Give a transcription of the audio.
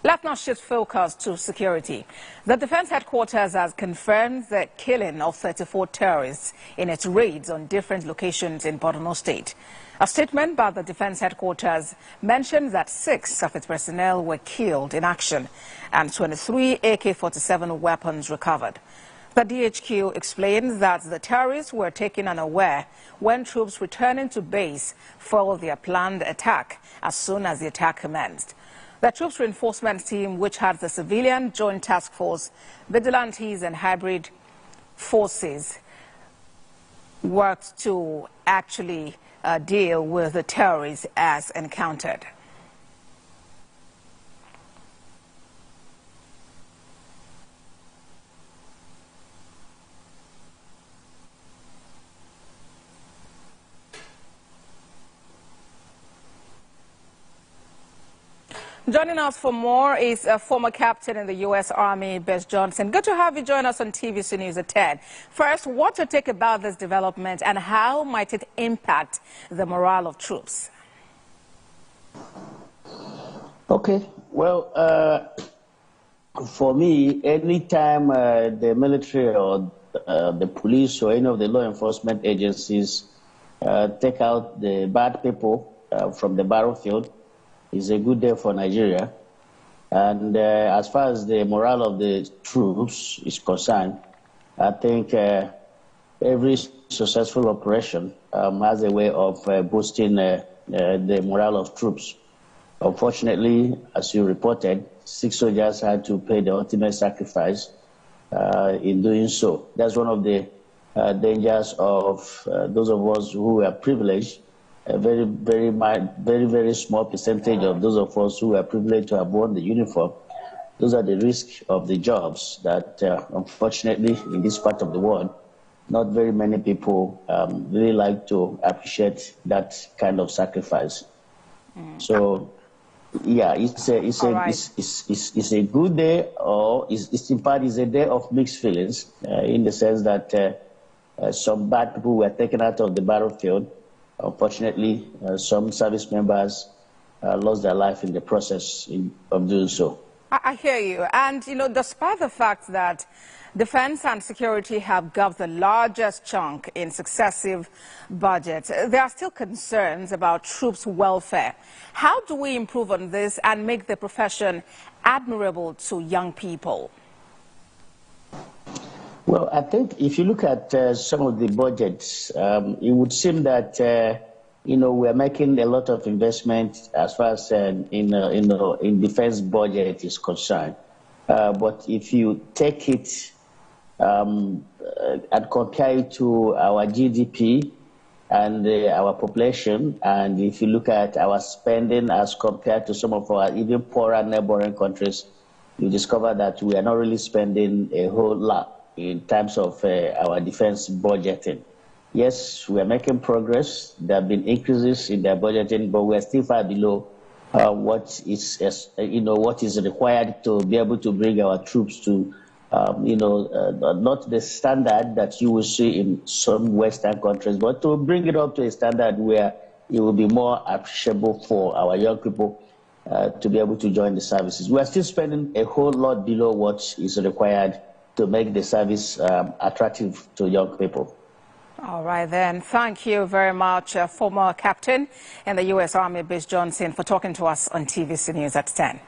Let's now shift focus to security. The Defense Headquarters has confirmed the killing of 34 terrorists in its raids on different locations in Borno State. A statement by the Defense Headquarters mentioned that 6 of its personnel were killed in action and 23 AK47 weapons recovered. The DHQ explained that the terrorists were taken unaware when troops returning to base followed their planned attack as soon as the attack commenced. The troops reinforcement team, which had the civilian joint task force, vigilantes and hybrid forces, worked to actually deal with the terrorists as encountered. Joining us for more is a former captain in the U.S. Army, Bess Johnson. Good to have you join us on TVC News at 10. First, what's your take about this development and how might it impact the morale of troops? Okay, well, for me, anytime the military or the police or any of the law enforcement agencies take out the bad people from the battlefield, is a good day for Nigeria. And as far as the morale of the troops is concerned, I think every successful operation has a way of boosting the morale of troops. Unfortunately, as you reported, 6 soldiers had to pay the ultimate sacrifice in doing so. That's one of the dangers of those of us who were privileged. A very small percentage of those of us who are privileged to have worn the uniform. Those are the risks of the jobs that, unfortunately, in this part of the world, not very many people really like to appreciate that kind of sacrifice. So, yeah, it's a good day, or it's in part is a day of mixed feelings, in the sense that some bad people were taken out of the battlefield. Unfortunately, some service members lost their life in the process of doing so. I hear you. And, you know, despite the fact that defense and security have got the largest chunk in successive budgets, there are still concerns about troops' welfare. How do we improve on this and make the profession admirable to young people? Well, I think if you look at some of the budgets, it would seem that, we're making a lot of investment as far as in defense budget is concerned. But if you take it and compare it to our GDP and our population, and if you look at our spending as compared to some of our even poorer neighboring countries, you discover that we are not really spending a whole lot in terms of our defense budgeting. Yes, we are making progress. There have been increases in their budgeting, but we are still far below what is required to be able to bring our troops to, not the standard that you will see in some Western countries, but to bring it up to a standard where it will be more appreciable for our young people to be able to join the services. We are still spending a whole lot below what is required to make the service attractive to young people. All right, then. Thank you very much, former captain in the U.S. Army, Bess Johnson, for talking to us on TVC News at 10.